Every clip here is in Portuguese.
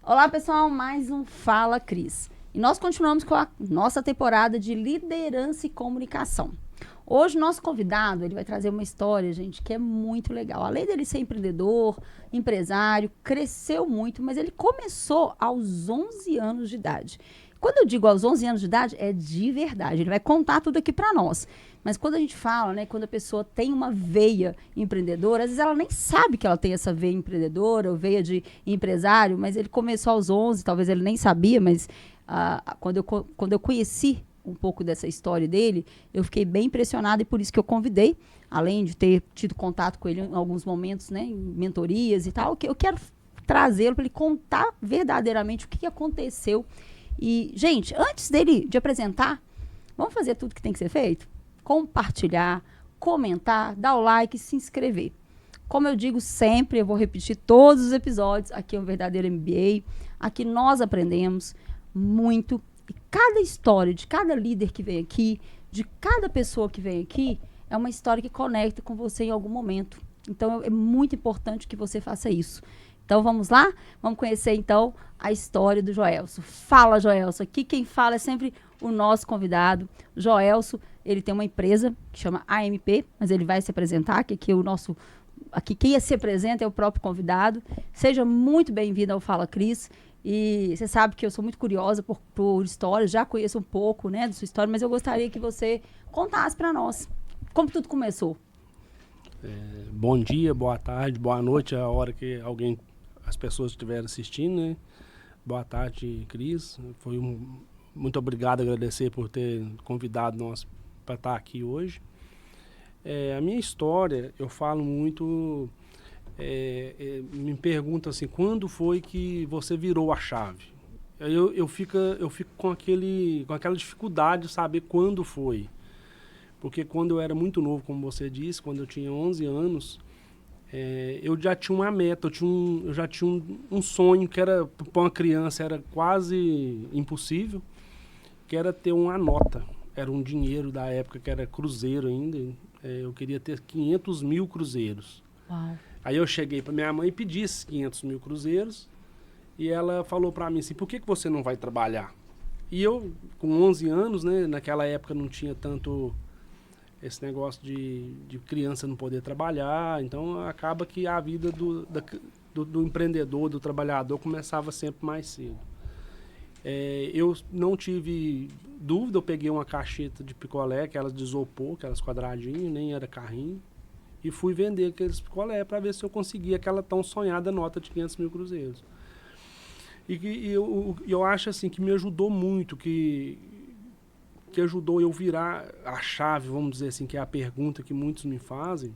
Olá, pessoal, mais um Fala Cris. E nós continuamos com a nossa temporada de liderança e comunicação. Hoje, nosso convidado, ele vai trazer uma história, gente, que é muito legal. Além dele ser empreendedor, empresário, cresceu muito, mas ele começou aos 11 anos de idade. Quando eu digo aos 11 anos de idade, é de verdade. Ele vai contar tudo aqui para nós. Mas quando a gente fala, né, quando a pessoa tem uma veia empreendedora, às vezes ela nem sabe que ela tem essa veia empreendedora ou veia de empresário, mas ele começou aos 11, talvez ele nem sabia, mas quando eu conheci um pouco dessa história dele, eu fiquei bem impressionada e por isso que eu convidei, além de ter tido contato com ele em alguns momentos, né, em mentorias e tal, que eu quero trazê-lo para ele contar verdadeiramente o que aconteceu. E, gente, antes de apresentar, vamos fazer tudo que tem que ser feito? Compartilhar, comentar, dar o like, se inscrever. Como eu digo sempre, eu vou repetir todos os episódios, aqui é um verdadeiro MBA, aqui nós aprendemos muito. E cada história de cada líder que vem aqui, de cada pessoa que vem aqui, é uma história que conecta com você em algum momento. Então, é muito importante que você faça isso. Então, vamos lá? Vamos conhecer, então, a história do Joelso. Fala, Joelso. Aqui quem fala é sempre o nosso convidado. Joelso, ele tem uma empresa que chama AMP, mas ele vai se apresentar, que aqui aqui quem se apresenta é o próprio convidado. Seja muito bem-vindo ao Fala Cris. E você sabe que eu sou muito curiosa por histórias, já conheço um pouco, né, da sua história, mas eu gostaria que você contasse para nós como tudo começou. Bom dia, boa tarde, boa noite, a hora que as pessoas estiverem assistindo, né? Boa tarde, Cris. Muito obrigado, agradecer por ter convidado nós para estar aqui hoje. A minha história, eu falo muito, me perguntam assim, quando foi que você virou a chave? Eu fico com aquela dificuldade de saber quando foi. Porque quando eu era muito novo, como você disse, quando eu tinha 11 anos, eu já tinha uma meta, eu já tinha um sonho que era, para uma criança, era quase impossível, que era ter uma nota. Era um dinheiro da época que era cruzeiro ainda. Eu queria ter 500 mil cruzeiros. Uau. Aí eu cheguei para minha mãe e pedi esses 500 mil cruzeiros, e ela falou para mim assim, por que você não vai trabalhar? E eu, com 11 anos, né, naquela época não tinha tanto esse negócio de criança não poder trabalhar, então acaba que a vida do empreendedor, do trabalhador, começava sempre mais cedo. Eu não tive dúvida, eu peguei uma caixeta de picolé, aquelas de isopor, aquelas quadradinhas, nem era carrinho, e fui vender aqueles picolé para ver se eu conseguia aquela tão sonhada nota de 500 mil cruzeiros. E eu acho assim que me ajudou muito, que ajudou eu virar a chave, vamos dizer assim, que é a pergunta que muitos me fazem,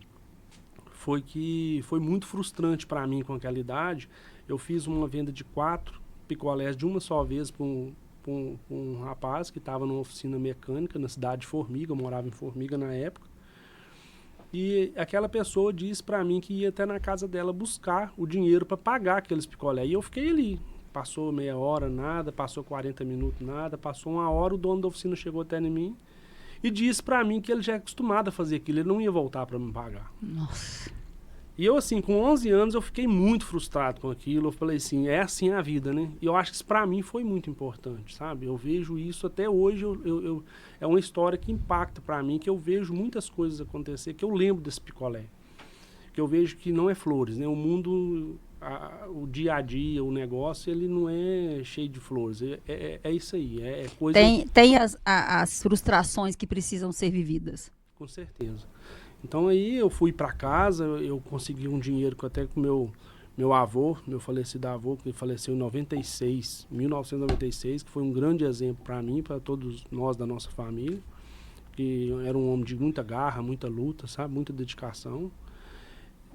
foi que foi muito frustrante para mim com aquela idade. Eu fiz uma venda de 4 picolés de uma só vez para um rapaz que estava numa oficina mecânica na cidade de Formiga, eu morava em Formiga na época, e aquela pessoa disse para mim que ia até na casa dela buscar o dinheiro para pagar aqueles picolés, e eu fiquei ali. Passou meia hora, nada. Passou 40 minutos, nada. Passou uma hora, o dono da oficina chegou até em mim e disse pra mim que ele já é acostumado a fazer aquilo, ele não ia voltar pra me pagar. Nossa. E eu, assim, com 11 anos, eu fiquei muito frustrado com aquilo. Eu falei assim, é assim a vida, né? E eu acho que isso pra mim foi muito importante, sabe? Eu vejo isso até hoje, é uma história que impacta pra mim, que eu vejo muitas coisas acontecer, que eu lembro desse picolé. Que eu vejo que não é flores, né? O mundo... o dia a dia, o negócio, ele não é cheio de flores. É isso aí, é coisa... Tem as frustrações que precisam ser vividas. Com certeza. Então aí eu fui para casa, eu consegui um dinheiro até com meu avô, meu falecido avô, que faleceu em 1996, que foi um grande exemplo para mim, para todos nós da nossa família, que era um homem de muita garra, muita luta, sabe, muita dedicação.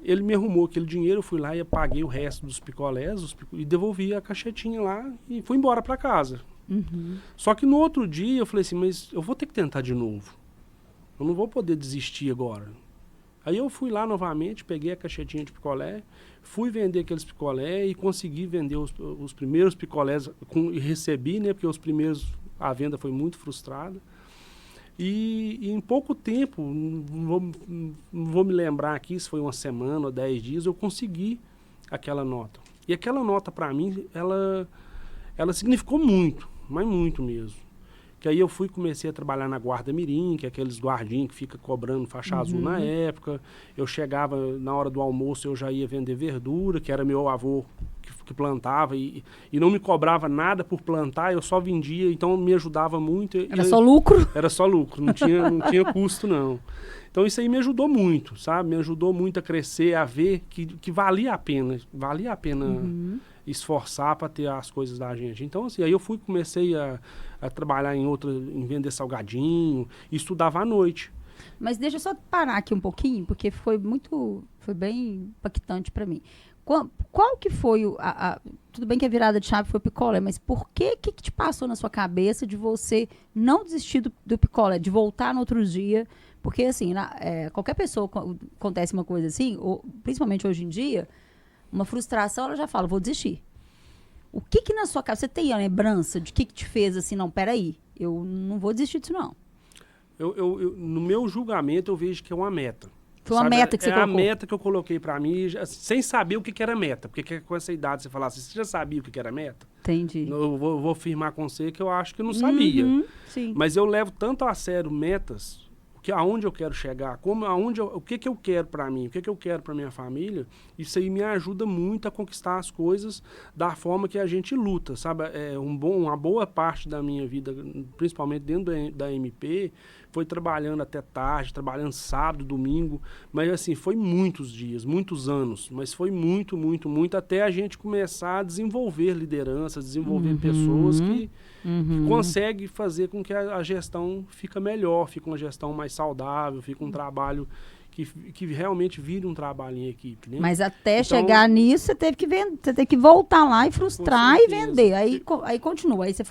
Ele me arrumou aquele dinheiro, eu fui lá e paguei o resto dos picolés e devolvi a caixetinha lá e fui embora para casa. Uhum. Só que no outro dia eu falei assim, mas eu vou ter que tentar de novo. Eu não vou poder desistir agora. Aí eu fui lá novamente, peguei a caixetinha de picolé, fui vender aqueles picolé e consegui vender os primeiros picolés e recebi, né? Porque os primeiros, a venda foi muito frustrada. E em pouco tempo, não vou me lembrar aqui se foi uma semana ou 10 dias, eu consegui aquela nota. E aquela nota para mim, ela significou muito, mas muito mesmo. Que aí eu comecei a trabalhar na Guarda Mirim, que é aqueles guardinhos que fica cobrando faixa azul na época. Eu chegava, na hora do almoço, eu já ia vender verdura, que era meu avô que plantava, e não me cobrava nada por plantar, eu só vendia, então me ajudava muito. Era só lucro? Era só lucro, não tinha custo, não. Então isso aí me ajudou muito, sabe? Me ajudou muito a crescer, a ver que valia a pena esforçar para ter as coisas da gente. Então, assim, aí comecei a trabalhar em vender salgadinho, e estudava à noite. Mas deixa eu só parar aqui um pouquinho, porque foi bem impactante para mim. Qual que foi tudo bem que a virada de chave foi o picolé, mas por que te passou na sua cabeça de você não desistir do picolé, de voltar no outro dia? Porque, assim, qualquer pessoa acontece uma coisa assim, ou, principalmente hoje em dia, uma frustração, ela já fala, vou desistir. O que na sua cabeça, você tem a lembrança de que te fez assim, não, peraí, eu não vou desistir disso, não? No meu julgamento, eu vejo que é uma meta. Foi uma meta que você colocou? É a meta que eu coloquei para mim, sem saber o que era meta. Porque com essa idade você falasse, você já sabia o que era meta? Entendi. Eu vou afirmar com você que eu acho que eu não sabia. Sim. Mas eu levo tanto a sério metas, aonde eu quero chegar, o que eu quero para mim, o que eu quero para minha família. Isso aí me ajuda muito a conquistar as coisas da forma que a gente luta, sabe? Uma boa parte da minha vida, principalmente dentro da MP, foi trabalhando até tarde, trabalhando sábado, domingo, mas assim, foi muitos dias, muitos anos, mas foi muito, muito, muito, até a gente começar a desenvolver lideranças, desenvolver pessoas que conseguem fazer com que a gestão fica melhor, fica uma gestão mais saudável, fica um trabalho que realmente vire um trabalho em equipe. Né? Mas até chegar nisso, você teve que voltar lá e frustrar e vender. Aí continua. Aí você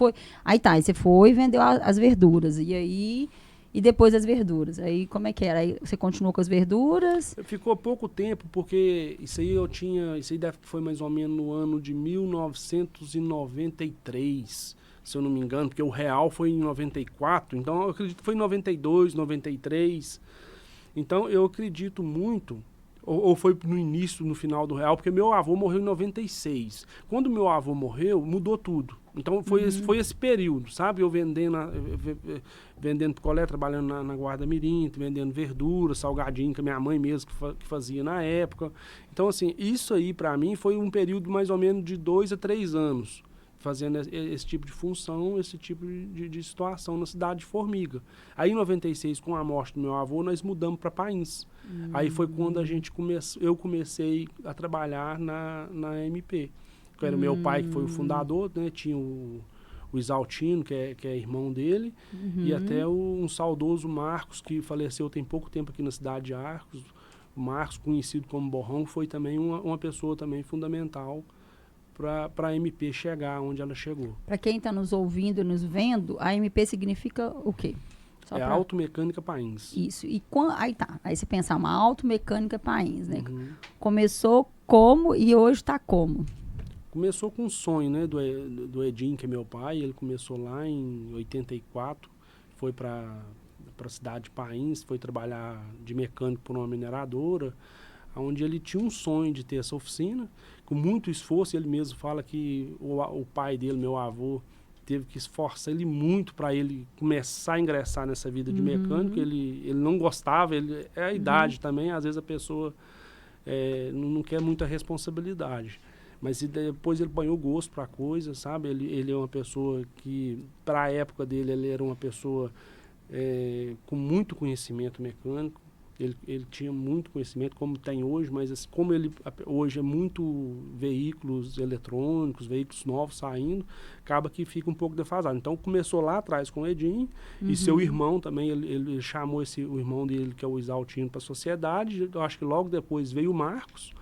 foi e vendeu as verduras. E depois as verduras. Aí como é que era? Aí você continuou com as verduras? Ficou pouco tempo, porque isso aí foi mais ou menos no ano de 1993, se eu não me engano, porque o real foi em 94, então eu acredito que foi em 92, 93. Então eu acredito muito, ou foi no final do real, porque meu avô morreu em 96. Quando meu avô morreu, mudou tudo. Então foi esse período, sabe? Eu vendendo picolé, trabalhando na Guarda Mirim, vendendo verdura, salgadinho, que a minha mãe mesmo que fazia na época. Então, assim, isso aí para mim foi um período mais ou menos de 2 a 3 anos, fazendo esse tipo de função, esse tipo de situação na cidade de Formiga. Aí em 96, com a morte do meu avô, nós mudamos para Pains. Aí foi quando eu comecei a trabalhar na MP. Que era o meu pai, que foi o fundador, né? Tinha o Isaltino, que é irmão dele, e até um saudoso Marcos, que faleceu tem pouco tempo aqui na cidade de Arcos. O Marcos, conhecido como Borrão, foi também uma pessoa também fundamental para a MP chegar onde ela chegou. Para quem está nos ouvindo e nos vendo, a MP significa o quê? Automecânica Pains. Isso. Aí você pensa, uma automecânica Pains, né? Começou como e hoje está como? Começou com um sonho, né, do Edinho, que é meu pai. Ele começou lá em 84, foi para a cidade de Pains, foi trabalhar de mecânico por uma mineradora, onde ele tinha um sonho de ter essa oficina. Com muito esforço, ele mesmo fala que o pai dele, meu avô, teve que esforçar ele muito para ele começar a ingressar nessa vida de mecânico. Ele não gostava, é a idade também, às vezes a pessoa não quer muita responsabilidade. Mas depois ele ganhou gosto para a coisa, sabe? Ele é uma pessoa que, para a época dele, ele era uma pessoa com muito conhecimento mecânico. Ele tinha muito conhecimento, como tem hoje, mas assim, como hoje é muito veículos eletrônicos, veículos novos saindo, acaba que fica um pouco defasado. Então começou lá atrás com o Edinho, e seu irmão também, ele chamou o irmão dele, que é o Isaltino, para a sociedade. Eu acho que logo depois veio o Marcos,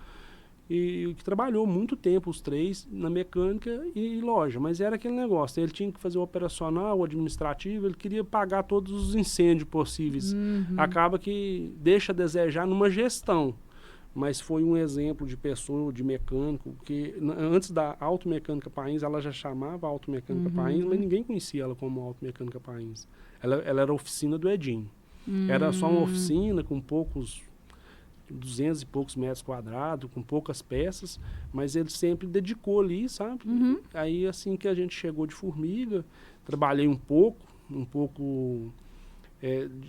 e que trabalhou muito tempo, os três, na mecânica e loja. Mas era aquele negócio, ele tinha que fazer o operacional, o administrativo, ele queria pagar todos os incêndios possíveis. Acaba que deixa a desejar numa gestão. Mas foi um exemplo de pessoa, de mecânico, que antes da Automecânica Pains, ela já chamava Automecânica Pains, mas ninguém conhecia ela como Automecânica Pains. Ela era a oficina do Edinho. Era só uma oficina com poucos 200 e poucos metros quadrados, com poucas peças, mas ele sempre dedicou ali, sabe? Aí, assim que a gente chegou de formiga, trabalhei um pouco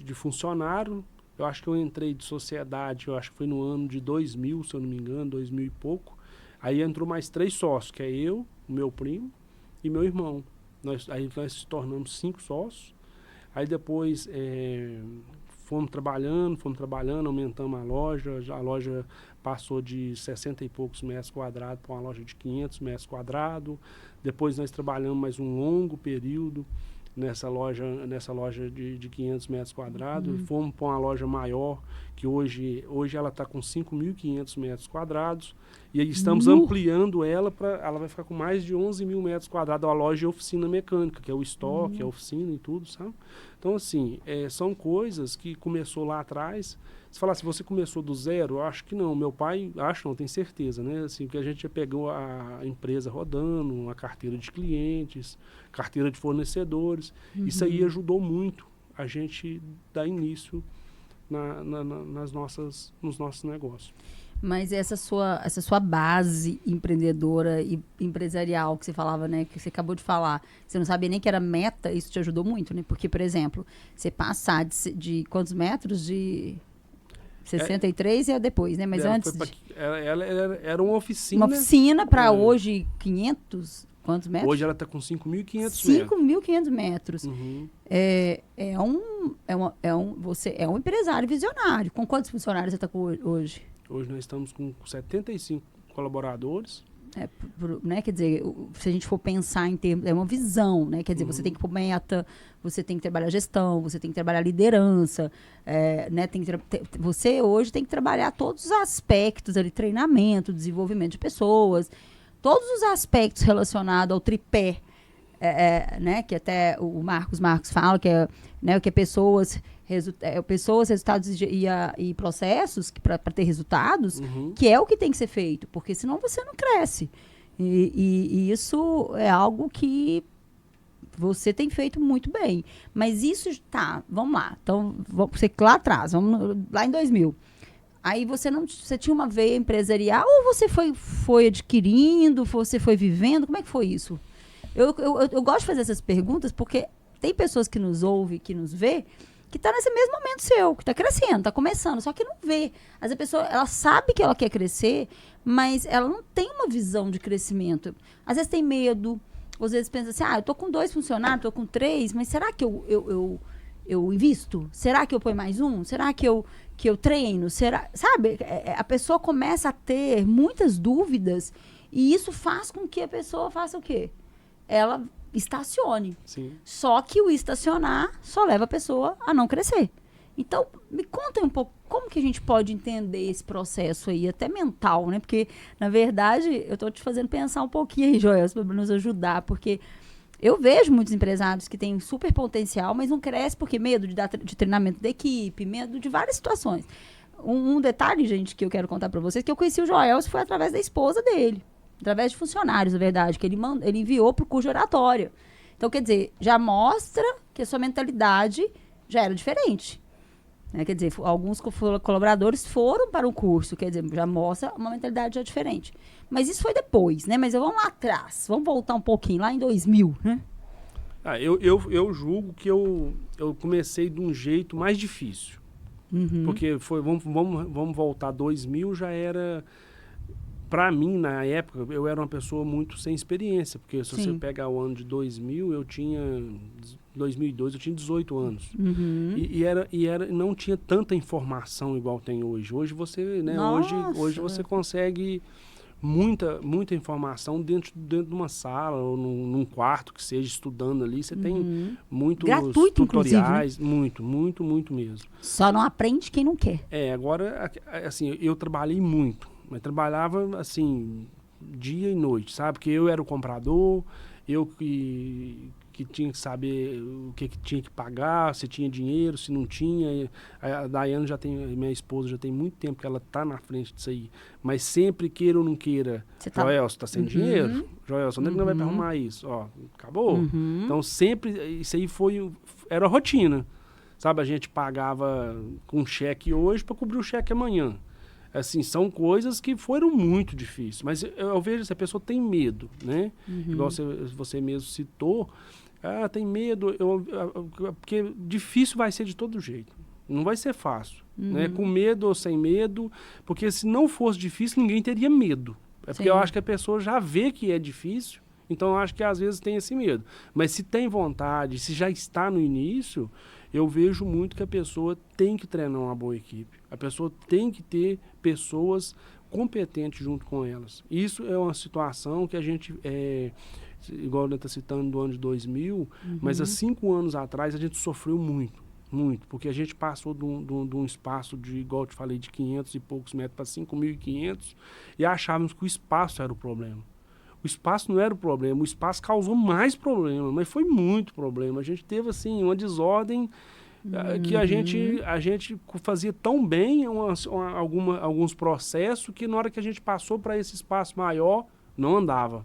de funcionário. Eu acho que eu entrei de sociedade, eu acho que foi no ano de 2000, se eu não me engano, 2000 e pouco. Aí entrou mais 3 sócios, que é eu, o meu primo e meu irmão. Aí nós se tornamos 5 sócios. Aí depois fomos trabalhando, aumentamos a loja passou de 60 e poucos metros quadrados para uma loja de 500 metros quadrados. Depois nós trabalhamos mais um longo período nessa loja de 500 metros quadrados. Fomos para uma loja maior, que hoje ela está com 5.500 metros quadrados. E aí estamos ampliando ela ela vai ficar com mais de 11 mil metros quadrados, uma loja de oficina mecânica, que é o estoque, a oficina e tudo, sabe? Então, assim, são coisas que começou lá atrás. Se falar se você começou do zero, eu acho que não. Meu pai, tenho certeza, né? Assim, que a gente já pegou a empresa rodando, uma carteira de clientes, carteira de fornecedores. Isso aí ajudou muito a gente dar início nos nossos negócios. Mas essa sua base empreendedora e empresarial que você falava, né? Que você acabou de falar, você não sabia nem que era meta, isso te ajudou muito, né? Porque, por exemplo, você passar de quantos metros? De 63 é depois, né? Mas antes... Ela era uma oficina. Uma oficina para hoje 500... Quantos metros? Hoje ela está com 5.500 metros. 5.500 metros. Você é um empresário visionário. Com quantos funcionários você está com hoje? Hoje nós estamos com 75 colaboradores. Né? Quer dizer, se a gente for pensar em termos... É uma visão, né? Quer dizer, você tem que pôr meta, você tem que trabalhar gestão, você tem que trabalhar liderança, né? Você hoje tem que trabalhar todos os aspectos ali, treinamento, desenvolvimento de pessoas, todos os aspectos relacionados ao tripé, né? Que até o Marcos fala, que né? Que é pessoas, resultados e processos para ter resultados, que é o que tem que ser feito, porque senão você não cresce. E isso é algo que você tem feito muito bem. Mas isso vamos lá. Então, você lá atrás, lá em 2000. Aí você tinha uma veia empresarial ou você foi adquirindo, você foi vivendo? Como é que foi isso? Eu gosto de fazer essas perguntas porque tem pessoas que nos ouvem, que nos vê, que está nesse mesmo momento seu, que está crescendo, está começando, só que não vê. Às vezes a pessoa, ela sabe que ela quer crescer, mas ela não tem uma visão de crescimento. Às vezes tem medo, às vezes pensa assim, eu estou com 2 funcionários, estou com 3, mas será que eu invisto? Será que eu ponho mais um? Será que eu treino? Será? Sabe? A pessoa começa a ter muitas dúvidas e isso faz com que a pessoa faça o quê? Ela estacione. Sim. Só que o estacionar só leva a pessoa a não crescer. Então, me conta um pouco como que a gente pode entender esse processo aí, até mental, né? Porque, na verdade, eu estou te fazendo pensar um pouquinho aí, Joel, para nos ajudar, porque eu vejo muitos empresários que têm super potencial, mas não crescem porque medo de treinamento da equipe, medo de várias situações. Um detalhe, gente, que eu quero contar para vocês, que eu conheci o Joel, foi através da esposa dele, através de funcionários, na verdade, que ele enviou para o curso de oratória. Então, quer dizer, já mostra que a sua mentalidade já era diferente. Né? Quer dizer, alguns colaboradores foram para o curso, quer dizer, já mostra uma mentalidade já diferente. Mas isso foi depois, né? Mas vamos lá atrás, vamos voltar um pouquinho, lá em 2000, né? Eu julgo que eu comecei de um jeito mais difícil. Porque vamos voltar, 2000 já era... Para mim, na época, eu era uma pessoa muito sem experiência, porque se você pegar o ano de 2000, 2002, eu tinha 18 anos. E não tinha tanta informação igual tem hoje. Hoje você, né, hoje você consegue muita informação dentro de uma sala ou num quarto que seja, estudando ali. Você tem muitos tutoriais, né? muito mesmo. Só não aprende quem não quer. Agora, assim, eu trabalhei muito. Mas trabalhava, assim, dia e noite, sabe? Porque eu era o comprador, eu que tinha que saber o que tinha que pagar, se tinha dinheiro, se não tinha. A Daiane minha esposa já tem muito tempo que ela tá na frente disso aí. Mas sempre queira ou não queira, Joel, você tá sem dinheiro? Joel, onde é que não vai arrumar isso? Ó, acabou. Então sempre, isso aí era a rotina. Sabe, a gente pagava com cheque hoje para cobrir o cheque amanhã. Assim, são coisas que foram muito difíceis. Mas eu vejo se a pessoa tem medo, né? Igual você mesmo citou, tem medo, porque difícil vai ser de todo jeito. Não vai ser fácil, né? Com medo ou sem medo, porque se não fosse difícil, ninguém teria medo. É porque eu acho que a pessoa já vê que é difícil, então eu acho que às vezes tem esse medo. Mas se tem vontade, se já está no início, eu vejo muito que a pessoa tem que treinar uma boa equipe. A pessoa tem que ter pessoas competentes junto com elas. Isso é uma situação que a gente, igual ele está citando do ano de 2000, mas há 5 anos atrás a gente sofreu muito, porque a gente passou de um espaço de, igual eu te falei, de 500 e poucos metros para 5.500 e achávamos que o espaço era o problema. O espaço não era o problema, o espaço causou mais problema, mas foi muito problema. A gente teve, assim, uma desordem que a gente fazia tão bem alguns processos que na hora que a gente passou para esse espaço maior, não andava,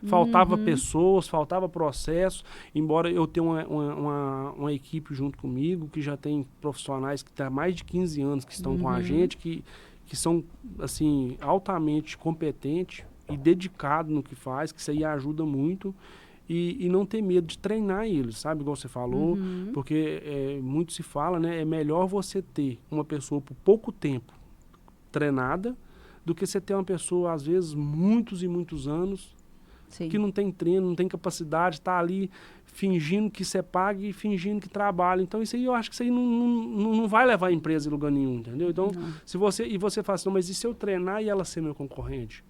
faltava pessoas, faltava processo, embora eu tenha uma equipe junto comigo, que já tem profissionais que há mais de 15 anos que estão com a gente, que são, assim, altamente competentes, e dedicado no que faz, que isso aí ajuda muito, e não ter medo de treinar eles, sabe? Igual você falou, porque muito se fala, né? É melhor você ter uma pessoa por pouco tempo treinada do que você ter uma pessoa, às vezes, muitos e muitos anos, que não tem treino, não tem capacidade, está ali fingindo que você paga e fingindo que trabalha. Então, isso aí eu acho que isso aí não vai levar a empresa em lugar nenhum, entendeu? Então, se você fala assim, mas e se eu treinar e ela ser meu concorrente?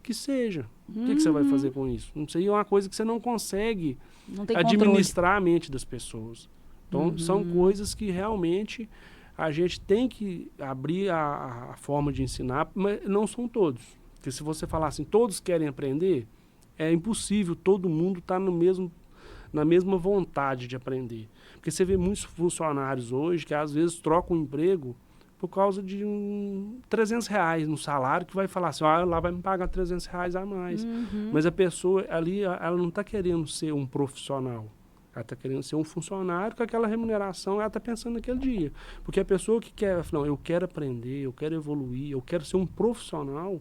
Que seja. O que você vai fazer com isso? Isso aí é uma coisa que você não consegue administrar a mente das pessoas. Então, são coisas que realmente a gente tem que abrir a forma de ensinar, mas não são todos. Porque se você falar assim, todos querem aprender, é impossível todo mundo estar na mesma vontade de aprender. Porque você vê muitos funcionários hoje que às vezes trocam o emprego por causa de R$300 no salário, que vai falar assim, lá vai me pagar R$300 a mais. Mas a pessoa ali, ela não está querendo ser um profissional. Ela está querendo ser um funcionário com aquela remuneração, ela está pensando naquele dia. Porque a pessoa que quer, não, eu quero aprender, eu quero evoluir, eu quero ser um profissional,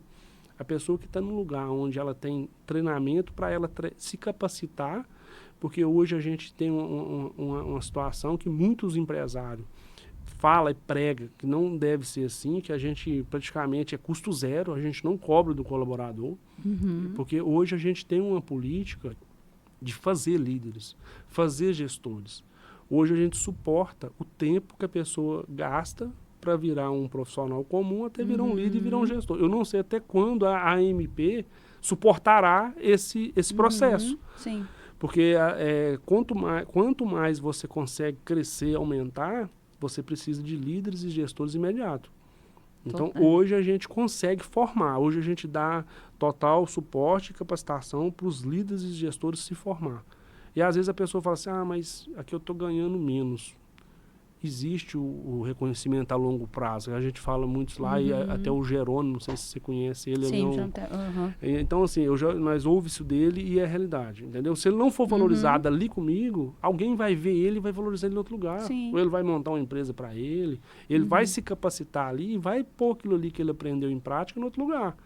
a pessoa que está num lugar onde ela tem treinamento para ela se capacitar, porque hoje a gente tem uma situação que muitos empresários fala e prega que não deve ser assim, que a gente praticamente é custo zero, a gente não cobra do colaborador, porque hoje a gente tem uma política de fazer líderes, fazer gestores. Hoje a gente suporta o tempo que a pessoa gasta para virar um profissional comum até virar um líder e virar um gestor. Eu não sei até quando a AMP suportará esse processo. Sim. Porque quanto mais você consegue crescer, aumentar, você precisa de líderes e gestores imediatos. Então, hoje a gente consegue formar, hoje a gente dá total suporte e capacitação para os líderes e gestores se formar. E às vezes a pessoa fala assim, mas aqui eu estou ganhando menos. Existe o reconhecimento a longo prazo. A gente fala muito lá, e até o Jerônimo, não sei se você conhece ele. Sim, então, assim, nós ouvimos isso dele e é realidade, entendeu? Se ele não for valorizado ali comigo, alguém vai ver ele e vai valorizar ele em outro lugar. Sim. Ou ele vai montar uma empresa para ele, ele vai se capacitar ali e vai pôr aquilo ali que ele aprendeu em prática em outro lugar.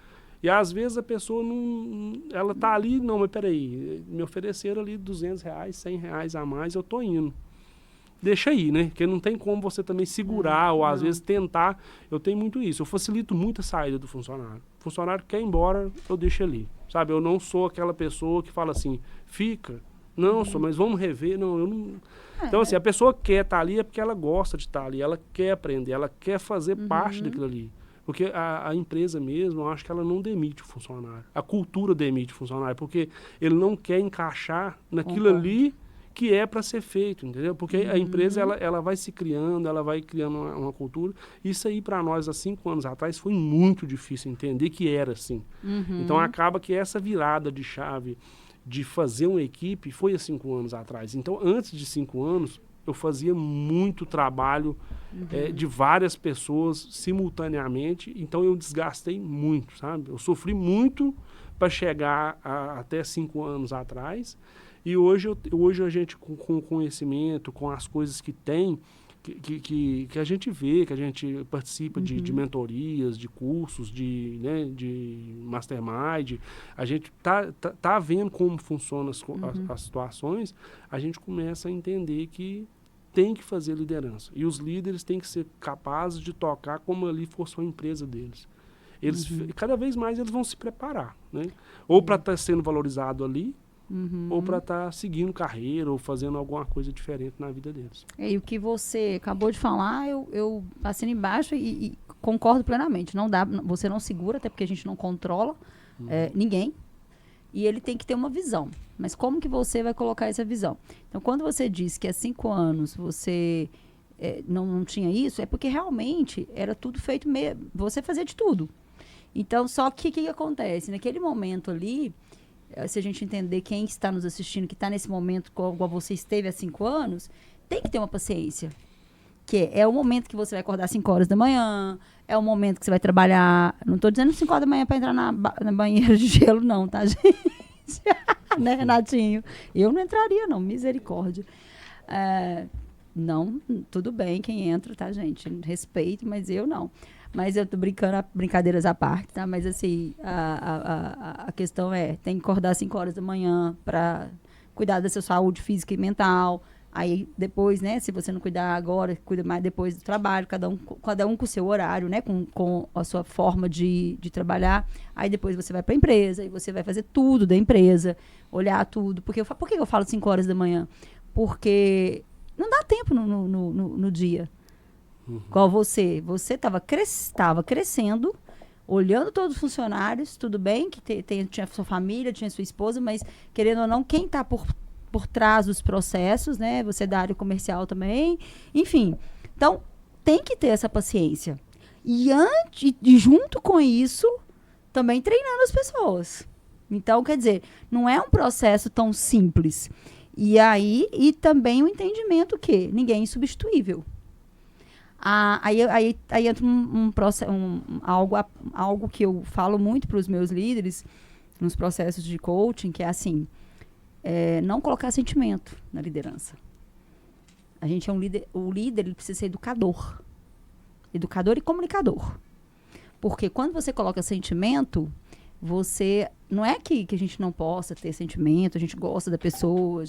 E às vezes a pessoa ela está ali, não, mas peraí, me ofereceram ali R$200, R$100 a mais, eu tô indo. Deixa aí, né? Porque não tem como você também segurar ou às vezes tentar. Eu tenho muito isso. Eu facilito muito a saída do funcionário. O funcionário quer ir embora, eu deixo ali. Sabe? Eu não sou aquela pessoa que fala assim, fica. Não, mas vamos rever. Não, eu não... Então, assim, a pessoa quer estar ali é porque ela gosta de estar ali. Ela quer aprender, ela quer fazer parte daquilo ali. Porque a empresa mesmo, eu acho que ela não demite o funcionário. A cultura demite o funcionário, porque ele não quer encaixar naquilo ali que é para ser feito, entendeu? Porque a empresa, ela vai se criando, ela vai criando uma cultura. Isso aí, para nós, há 5 anos atrás, foi muito difícil entender que era assim. Então, acaba que essa virada de chave de fazer uma equipe foi há 5 anos atrás. Então, antes de 5 anos, eu fazia muito trabalho de várias pessoas simultaneamente. Então, eu desgastei muito, sabe? Eu sofri muito para chegar até 5 anos atrás. E hoje a gente, com o conhecimento, com as coisas que tem, que a gente vê, que a gente participa de mentorias, de cursos, né, de mastermind, a gente tá vendo como funcionam as situações, a gente começa a entender que tem que fazer liderança. E os líderes têm que ser capazes de tocar como ali fosse uma empresa deles. Eles, cada vez mais eles vão se preparar, né? Ou para estar sendo valorizado ali, ou para estar seguindo carreira ou fazendo alguma coisa diferente na vida deles. E o que você acabou de falar, eu assino embaixo e concordo plenamente. Não dá, você não segura, até porque a gente não controla ninguém. E ele tem que ter uma visão. Mas como que você vai colocar essa visão? Então, quando você diz que há 5 anos você não tinha isso, é porque realmente era tudo feito você fazia de tudo. Então, só que o que acontece? Naquele momento ali, se a gente entender quem está nos assistindo, que está nesse momento igual você esteve há 5 anos, tem que ter uma paciência. Que é o momento que você vai acordar às 5 horas da manhã, é o momento que você vai trabalhar. Não estou dizendo 5 horas da manhã para entrar na banheira de gelo, não, tá, gente? Né, Renatinho? Eu não entraria, não, misericórdia. Não, tudo bem quem entra, tá, gente? Respeito, mas eu não. Mas eu tô brincando, brincadeiras à parte, tá? Mas assim, a questão tem que acordar às 5 horas da manhã para cuidar da sua saúde física e mental. Aí depois, né, se você não cuidar agora, cuida mais depois do trabalho, cada um com o seu horário, né, com a sua forma de trabalhar. Aí depois você vai para a empresa e você vai fazer tudo da empresa, olhar tudo. Por que eu falo 5 horas da manhã? Porque não dá tempo no dia. Igual você estava crescendo, olhando todos os funcionários, tudo bem que tinha sua família, tinha sua esposa, mas querendo ou não, quem está por trás dos processos, né? Você é da área comercial também, enfim. Então, tem que ter essa paciência. E junto com isso, também treinando as pessoas. Então, quer dizer, não é um processo tão simples. E também o entendimento que ninguém é insubstituível. Aí entra algo que eu falo muito para os meus líderes nos processos de coaching, que é assim, não colocar sentimento na liderança. A gente é um líder, o líder ele precisa ser educador e comunicador. Porque quando você coloca sentimento, você, não é que a gente não possa ter sentimento, a gente gosta da pessoa,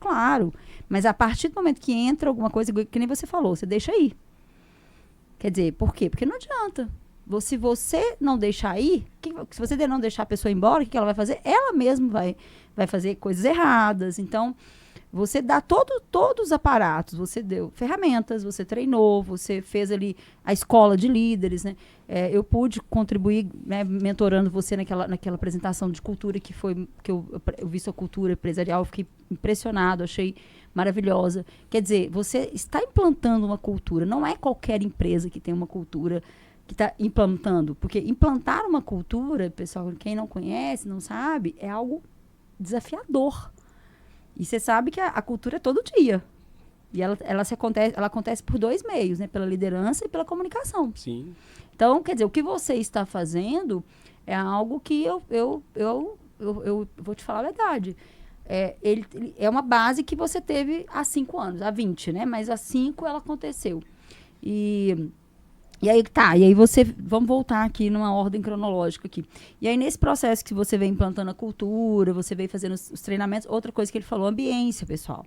claro, mas a partir do momento que entra alguma coisa, que nem você falou, você deixa aí. Quer dizer, por quê? Porque não adianta. Se você não deixar ir, se você não deixar a pessoa embora, o que ela vai fazer? Ela mesma vai fazer coisas erradas. Então, você dá todos os aparatos, você deu ferramentas, você treinou, você fez ali a escola de líderes, né? Eu pude contribuir, né, mentorando você naquela apresentação de cultura que eu vi sua cultura empresarial, eu fiquei impressionado, achei maravilhosa. Quer dizer, você está implantando uma cultura, não é qualquer empresa que tem uma cultura que está implantando, porque implantar uma cultura, pessoal, quem não conhece, não sabe, é algo desafiador. E você sabe que a cultura é todo dia. E ela acontece por 2 meios, né? Pela liderança e pela comunicação. Sim. Então, quer dizer, o que você está fazendo é algo que eu vou te falar a verdade. Ele é uma base que você teve há 5 anos, há 20, né? Mas há 5 ela aconteceu. E aí vamos voltar aqui numa ordem cronológica aqui. E aí nesse processo que você vem implantando a cultura, você vem fazendo os treinamentos, outra coisa que ele falou, ambiência, pessoal.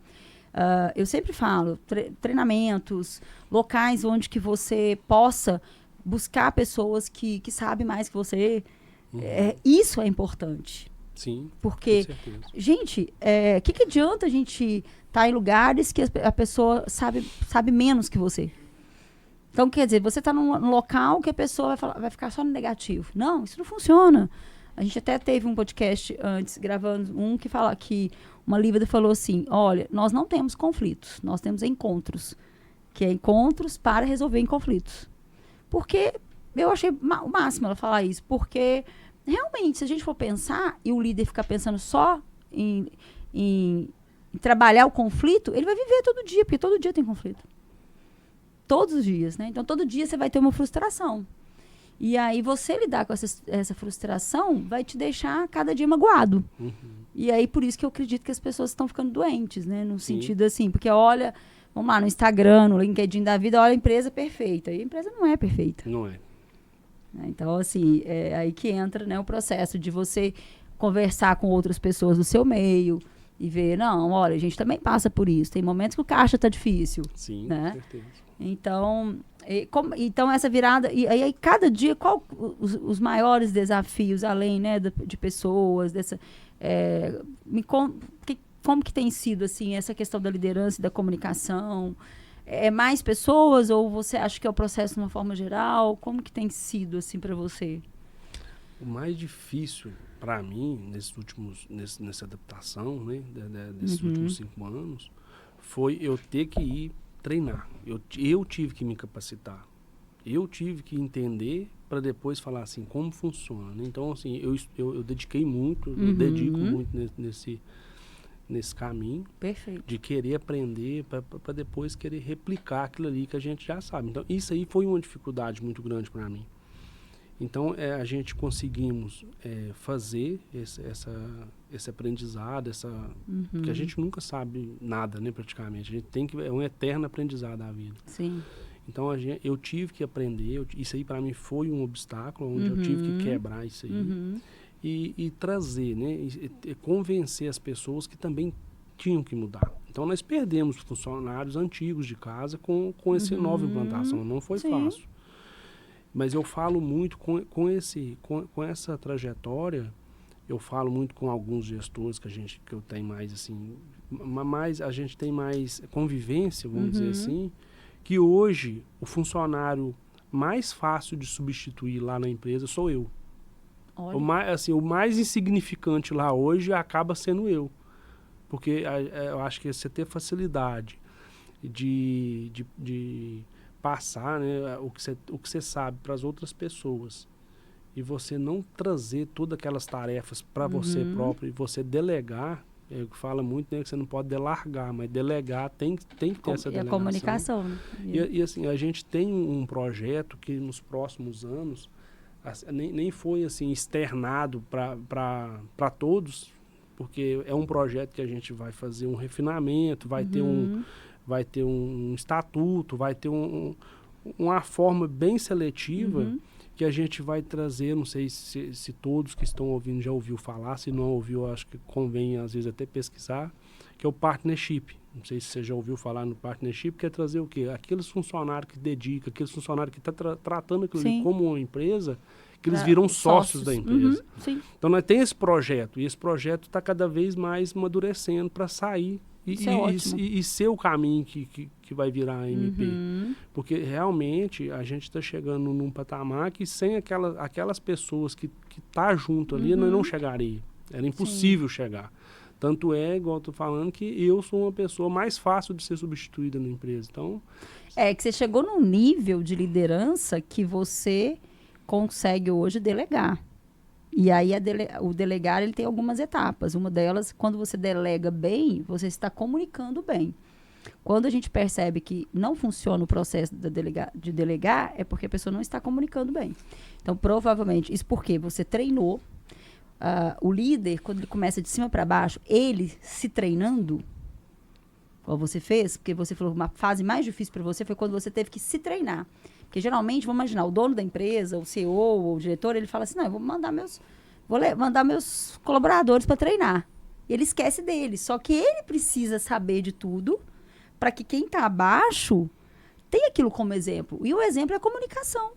Eu sempre falo, treinamentos, locais onde que você possa buscar pessoas que sabem mais que você. Isso é importante. Sim, porque, gente, o que adianta a gente estar em lugares que a pessoa sabe menos que você? Então, quer dizer, você está num local que a pessoa vai ficar só no negativo. Não, isso não funciona. A gente até teve um podcast antes, gravando que fala que uma líder falou assim, olha, nós não temos conflitos, nós temos encontros. Que é encontros para resolver conflitos. Porque eu achei o máximo ela falar isso. Porque, realmente, se a gente for pensar, e o líder ficar pensando só em trabalhar o conflito, ele vai viver todo dia, porque todo dia tem conflito. Todos os dias, né? Então, todo dia você vai ter uma frustração. E aí, você lidar com essa frustração vai te deixar cada dia magoado. E aí, por isso que eu acredito que as pessoas estão ficando doentes, né? No sentido assim, porque olha, vamos lá, no Instagram, no LinkedIn da vida, olha a empresa perfeita. E a empresa não é perfeita. Não é. Então, assim, é aí que entra, né, o processo de você conversar com outras pessoas do seu meio e ver, não, olha, a gente também passa por isso. Tem momentos que o caixa tá difícil. Sim, né? com certeza. Então, então essa virada... E aí, cada dia, qual os maiores desafios, além, né, de pessoas, dessa... como que tem sido, assim, essa questão da liderança e da comunicação? É mais pessoas ou você acha que é o processo de uma forma geral? Como que tem sido, assim, para você? O mais difícil para mim, nessa adaptação, né, desses últimos 5 anos, foi eu ter que ir treinar. Eu tive que me capacitar. Eu tive que entender para depois falar assim, como funciona. Então, assim, eu dediquei muito, eu dedico muito nesse caminho. Perfeito. De querer aprender para depois querer replicar aquilo ali que a gente já sabe. Então, isso aí foi uma dificuldade muito grande para mim. Então, a gente conseguimos fazer esse aprendizado, porque a gente nunca sabe nada, né, praticamente. A gente tem que... É um eterno aprendizado da vida. Sim. Então, eu tive que aprender. Isso aí, para mim, foi um obstáculo, onde eu tive que quebrar isso aí. E trazer, né, e convencer as pessoas que também tinham que mudar. Então, nós perdemos funcionários antigos de casa com essa nova implantação. Não foi fácil. Mas eu falo muito com essa trajetória, eu falo muito com alguns gestores que eu tenho mais, assim, a gente tem mais convivência, vamos dizer assim, que hoje o funcionário mais fácil de substituir lá na empresa sou eu. O mais insignificante lá hoje acaba sendo eu. Porque eu acho que você ter facilidade de passar, né, o que você sabe para as outras pessoas e você não trazer todas aquelas tarefas para você próprio e você delegar, fala muito, né, que você não pode delargar, mas delegar tem que ter essa delegação. E a comunicação. Né? E assim, a gente tem um projeto que nos próximos anos nem foi assim externado para todos, porque é um projeto que a gente vai fazer um refinamento, vai ter um estatuto, vai ter uma forma bem seletiva que a gente vai trazer, não sei se todos que estão ouvindo já ouviu falar, se não ouviu, acho que convém às vezes até pesquisar, que é o partnership. Não sei se você já ouviu falar no partnership, que é trazer o quê? Aqueles funcionários que dedicam, aqueles funcionários que estão tratando aquilo ali como uma empresa, que eles viram sócios da empresa. Então, nós temos esse projeto, e esse projeto está cada vez mais amadurecendo para sair e ser o caminho que vai virar a MP. Porque realmente a gente está chegando num patamar que sem aquelas pessoas que tá junto ali, nós não chegaria. Era impossível chegar. Tanto igual eu tô falando, que eu sou uma pessoa mais fácil de ser substituída na empresa. Então, que você chegou num nível de liderança que você consegue hoje delegar. E aí o delegar ele tem algumas etapas. Uma delas, quando você delega bem, você está comunicando bem. Quando a gente percebe que não funciona o processo de delegar, é porque a pessoa não está comunicando bem. Então, provavelmente, isso porque você treinou. O líder, quando ele começa de cima para baixo, ele se treinando, como você fez, porque você falou que uma fase mais difícil para você foi quando você teve que se treinar. Porque geralmente, vamos imaginar, o dono da empresa, o CEO ou o diretor, ele fala assim, não, eu vou mandar meus colaboradores para treinar. Ele esquece deles. Só que ele precisa saber de tudo para que quem está abaixo tenha aquilo como exemplo. E o exemplo é a comunicação.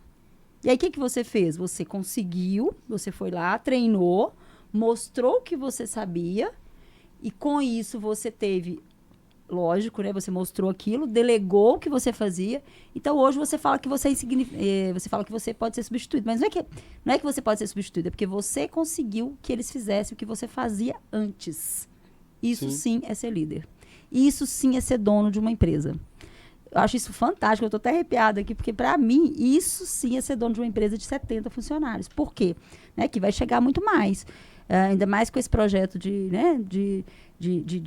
E aí, o que você fez? Você conseguiu, você foi lá, treinou, mostrou o que você sabia e com isso você teve... Lógico, né? Você mostrou aquilo, delegou o que você fazia. Então, hoje você fala que você fala que você pode ser substituído. Mas não é que você pode ser substituído, é porque você conseguiu que eles fizessem o que você fazia antes. Isso sim é ser líder. Isso sim é ser dono de uma empresa. Eu acho isso fantástico. Eu estou até arrepiada aqui, porque para mim, isso sim é ser dono de uma empresa de 70 funcionários. Por quê? Né? Que vai chegar muito mais. Ainda mais com esse projeto de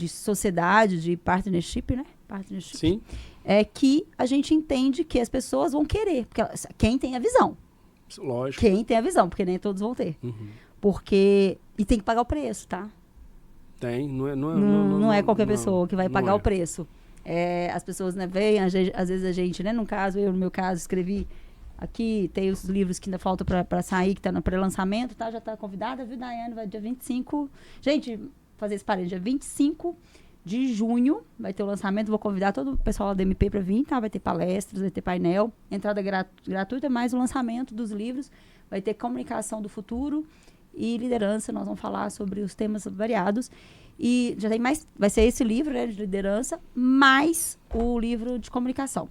sociedade, de partnership, né? Partnership. Sim. É que a gente entende que as pessoas vão querer. Porque quem tem a visão. Lógico. Quem tem a visão, porque nem todos vão ter. Porque... E tem que pagar o preço, tá? Tem. Não é qualquer pessoa que vai pagar o preço. As pessoas, né, veem, às vezes a gente, né, no meu caso, escrevi aqui, tem os livros que ainda faltam para sair, que tá no pré-lançamento, tá? Já tá convidada, viu, Daiane? Vai dia 25. Gente, fazer esse parede, dia 25 de junho vai ter o lançamento. Vou convidar todo o pessoal lá da MP para vir, tá? Vai ter palestras, vai ter painel, entrada gratuita, mais o lançamento dos livros. Vai ter comunicação do futuro e liderança. Nós vamos falar sobre os temas variados. E já tem mais, vai ser esse livro, né, de liderança, mais o livro de comunicação.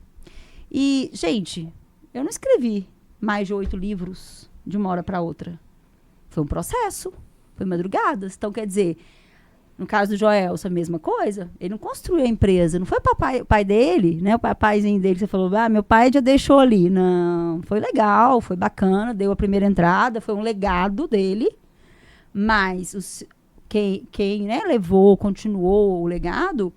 E, gente, eu não escrevi mais de 8 livros de uma hora para outra. Foi um processo, foi madrugadas. Então, quer dizer, no caso do Joelson, a mesma coisa. Ele não construiu a empresa, não foi o pai dele, né, o paizinho dele que você falou, meu pai já deixou ali. Não, foi legal, foi bacana, deu a primeira entrada, foi um legado dele, mas quem né, levou, continuou o legado,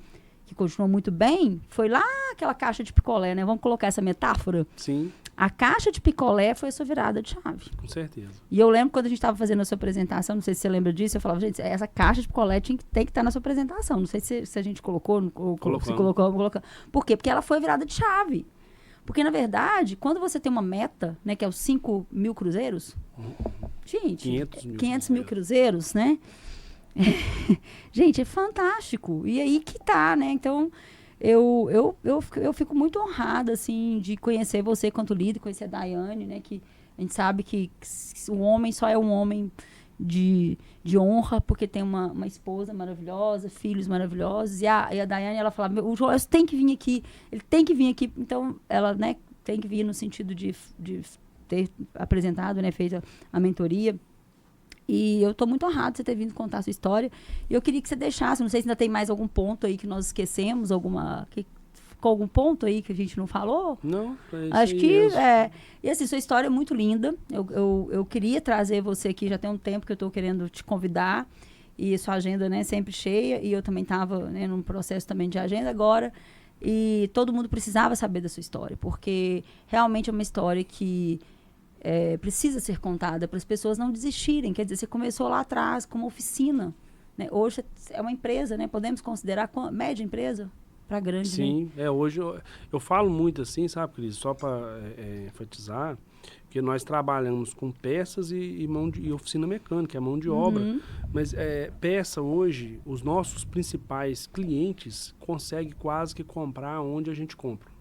que continuou muito bem, foi lá aquela caixa de picolé, né? Vamos colocar essa metáfora? Sim. A caixa de picolé foi a sua virada de chave. Com certeza. E eu lembro quando a gente estava fazendo a sua apresentação, não sei se você lembra disso, eu falava, gente, essa caixa de picolé tem que estar na sua apresentação. Não sei se a gente colocou, se colocou. Por quê? Porque ela foi a virada de chave. Porque, na verdade, quando você tem uma meta, né, que é os 5 mil cruzeiros, gente, 500 mil cruzeiros, né? Gente, é fantástico. E aí que tá, né? Então, eu fico muito honrada, assim, de conhecer você quanto líder, conhecer a Daiane, né? Que a gente sabe que o homem só é um homem de honra, porque tem uma esposa maravilhosa, filhos maravilhosos. E a Daiane, ela fala, o Joel tem que vir aqui, ele tem que vir aqui. Então, ela, né, tem que vir no sentido de ter apresentado, né, feito a mentoria. E eu estou muito honrada de você ter vindo contar a sua história. E eu queria que você deixasse, não sei se ainda tem mais algum ponto aí que nós esquecemos, ficou algum ponto aí que a gente não falou? Não, acho que e assim, sua história é muito linda. Eu queria trazer você aqui, já tem um tempo que eu estou querendo te convidar. E sua agenda, né, sempre cheia. E eu também estava, né, num processo também de agenda agora. E todo mundo precisava saber da sua história, porque realmente é uma história que precisa ser contada para as pessoas não desistirem. Quer dizer, você começou lá atrás como oficina, né? Hoje é uma empresa, né? Podemos considerar média empresa para grande. Sim, né? Hoje eu falo muito assim, sabe, Cris? Só para enfatizar que nós trabalhamos com peças e oficina mecânica, é mão de obra. Mas peça hoje, os nossos principais clientes conseguem quase que comprar onde a gente compra.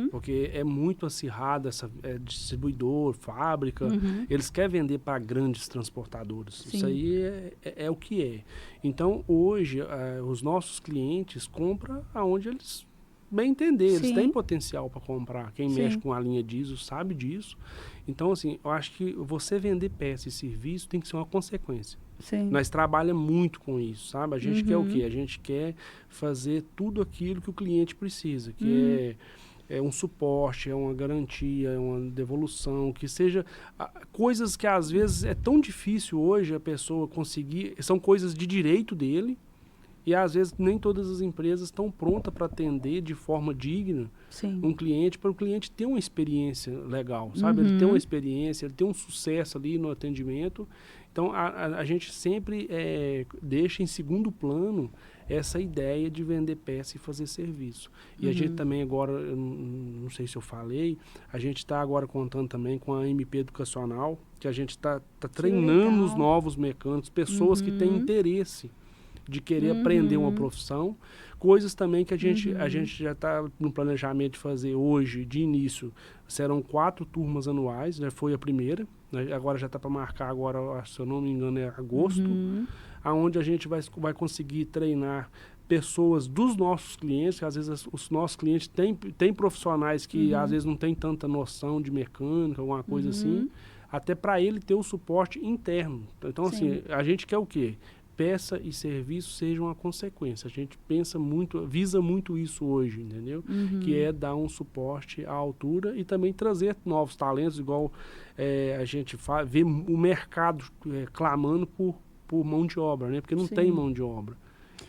Porque é muito acirrada essa distribuidor, fábrica, eles querem vender para grandes transportadores. Sim. Isso aí é o que é. Então, hoje, os nossos clientes compram aonde eles bem entender, eles têm potencial para comprar. Quem mexe com a linha diesel sabe disso. Então, assim, eu acho que você vender peça e serviço tem que ser uma consequência. Sim. Nós trabalhamos muito com isso, sabe? A gente quer o quê? A gente quer fazer tudo aquilo que o cliente precisa, que é um suporte, é uma garantia, é uma devolução, que seja coisas que às vezes é tão difícil hoje a pessoa conseguir, são coisas de direito dele, e às vezes nem todas as empresas estão prontas para atender de forma digna um cliente, para o cliente ter uma experiência legal, sabe? Ele ter uma experiência, ele ter um sucesso ali no atendimento. Então, a gente sempre deixa em segundo plano essa ideia de vender peça e fazer serviço. E a gente também agora, eu não sei se eu falei, a gente está agora contando também com a MP Educacional, que a gente está treinando os novos mecânicos, pessoas que têm interesse de querer aprender uma profissão, coisas também que a gente já está no planejamento de fazer hoje, de início. Serão 4 turmas anuais, já foi a primeira, né? Agora já está para marcar, agora, se eu não me engano, é agosto, aonde a gente vai conseguir treinar pessoas dos nossos clientes, que às vezes os nossos clientes têm profissionais que às vezes não têm tanta noção de mecânica, alguma coisa assim, até para ele ter o suporte interno. Então, assim, a gente quer o quê? Peça e serviço sejam uma consequência. A gente visa muito isso hoje, entendeu? Que é dar um suporte à altura e também trazer novos talentos, igual a gente vê o mercado clamando por mão de obra, né? Porque não tem mão de obra.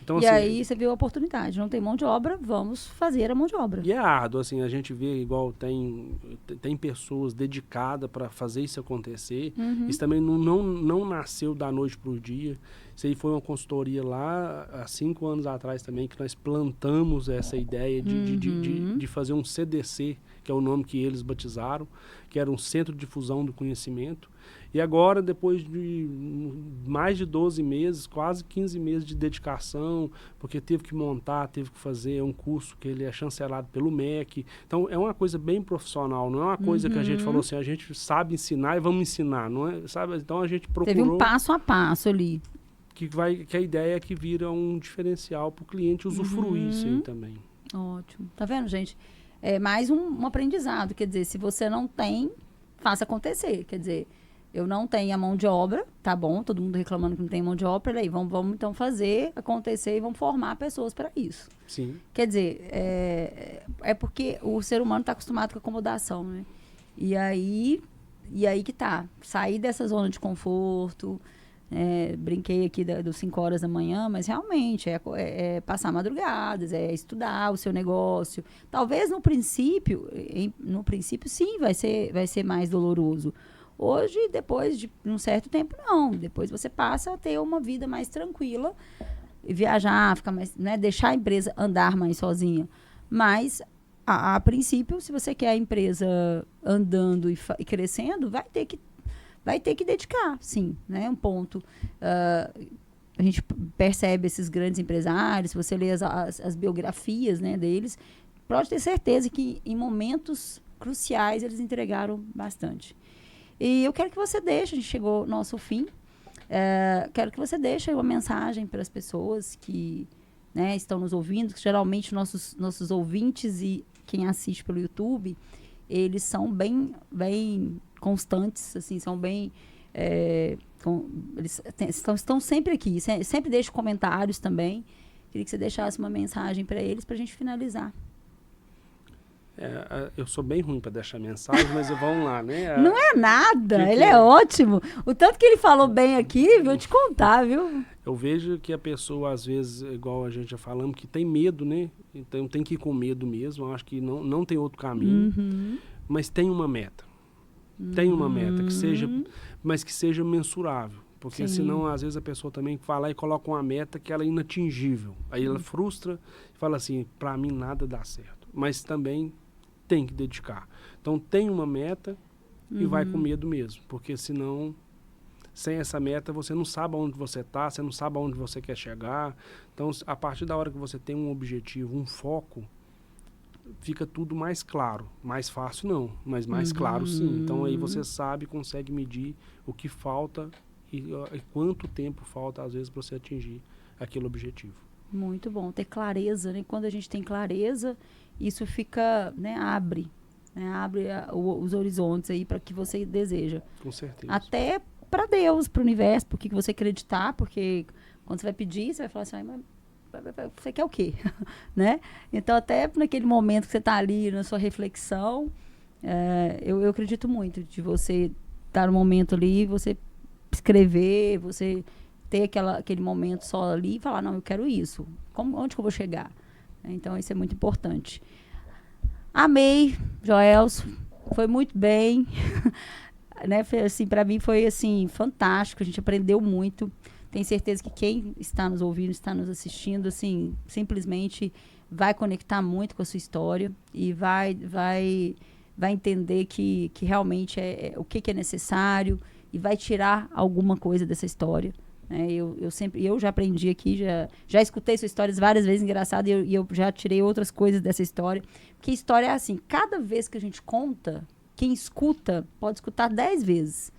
Então, E assim, aí você viu a oportunidade. Não tem mão de obra, vamos fazer a mão de obra. e é árduo, assim, a gente vê igual tem pessoas dedicadas para fazer isso acontecer. Isso também não nasceu da noite para o dia. Isso aí foi uma consultoria lá há 5 anos atrás também, que nós plantamos essa ideia de fazer um CDC, que é o nome que eles batizaram, que era um Centro de Difusão do Conhecimento. E agora, depois de mais de 12 meses, quase 15 meses de dedicação, porque teve que montar, teve que fazer um curso que ele é chancelado pelo MEC. Então, é uma coisa bem profissional, não é uma coisa que a gente falou assim, a gente sabe ensinar e vamos ensinar, não é? Sabe? Então, a gente procurou... Teve um passo a passo ali. Que a ideia é que vira um diferencial para o cliente usufruir isso aí também. Ótimo. Tá vendo, gente? É mais um aprendizado. Quer dizer, se você não tem, faça acontecer. Quer dizer... Eu não tenho a mão de obra, tá bom? Todo mundo reclamando que não tem mão de obra, aí vamos então fazer acontecer e vamos formar pessoas para isso. Sim. Quer dizer, é porque o ser humano está acostumado com acomodação, né? E aí que tá. Sair dessa zona de conforto, brinquei aqui dos 5 horas da manhã, mas realmente é passar madrugadas, é estudar o seu negócio. Talvez no princípio sim, vai ser mais doloroso. Hoje, depois de um certo tempo, não. Depois você passa a ter uma vida mais tranquila, viajar, ficar mais, né, deixar a empresa andar mais sozinha. Mas, a princípio, se você quer a empresa andando e crescendo, vai ter que dedicar, sim, né? Um ponto. A gente percebe esses grandes empresários, se você lê as biografias, né, deles, pode ter certeza que em momentos cruciais eles entregaram bastante. E eu quero que você deixe, a gente chegou ao nosso fim, quero que você deixe uma mensagem para as pessoas que, né, estão nos ouvindo, que geralmente nossos ouvintes e quem assiste pelo YouTube, eles são bem constantes, assim, são bem... eles estão sempre aqui, sempre deixam comentários também. Queria que você deixasse uma mensagem para eles, para a gente finalizar. Eu sou bem ruim para deixar mensagem, mas vamos lá, né? Não é nada, ele é ótimo. O tanto que ele falou bem aqui, vou te contar, viu? Eu vejo que a pessoa, às vezes, igual a gente já falamos, que tem medo, né? Então tem que ir com medo mesmo, eu acho que não tem outro caminho. Mas tem uma meta. Tem uma meta, mas que seja mensurável. Porque senão, às vezes, a pessoa também fala e coloca uma meta que ela é inatingível. Aí ela frustra e fala assim, para mim nada dá certo. Mas também tem que dedicar. Então tem uma meta e vai com medo mesmo, porque senão, sem essa meta, você não sabe aonde você está, você não sabe aonde você quer chegar. Então, a partir da hora que você tem um objetivo, um foco, fica tudo mais claro. Mais fácil não, mas mais claro sim. Então aí você sabe, consegue medir o que falta e quanto tempo falta, às vezes, para você atingir aquele objetivo. Muito bom, ter clareza, né? Quando a gente tem clareza, isso fica, né, abre os horizontes aí para o que você deseja. Com certeza. Até para Deus, para o universo, porque que você acreditar, porque quando você vai pedir, você vai falar assim, mas você quer o quê? Né? Então, até naquele momento que você está ali na sua reflexão, eu acredito muito de você estar no momento ali, você escrever, você ter aquele momento só ali e falar, não, eu quero isso. Onde que eu vou chegar? Então, isso é muito importante. Amei, Joelson. Foi muito bem. Né? Assim, para mim foi assim, fantástico. A gente aprendeu muito. Tenho certeza que quem está nos ouvindo, está nos assistindo, assim, simplesmente vai conectar muito com a sua história e vai entender que realmente o que é necessário e vai tirar alguma coisa dessa história. Eu já aprendi aqui, já escutei suas histórias várias vezes, engraçado, e eu já tirei outras coisas dessa história. Porque a história é assim, cada vez que a gente conta, quem escuta, pode escutar 10 vezes,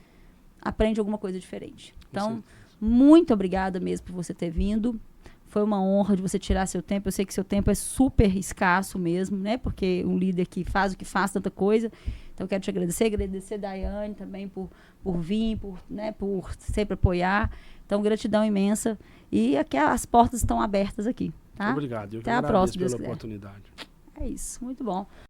aprende alguma coisa diferente. Então, muito obrigada mesmo por você ter vindo. Foi uma honra de você tirar seu tempo. Eu sei que seu tempo é super escasso mesmo, né? Porque um líder que faz o que faz, tanta coisa. Então, eu quero te agradecer a Daiane também por vir, por sempre apoiar. Então, gratidão imensa. E aqui as portas estão abertas aqui, tá? Obrigado. Eu Até a próxima, pela oportunidade. É isso, muito bom.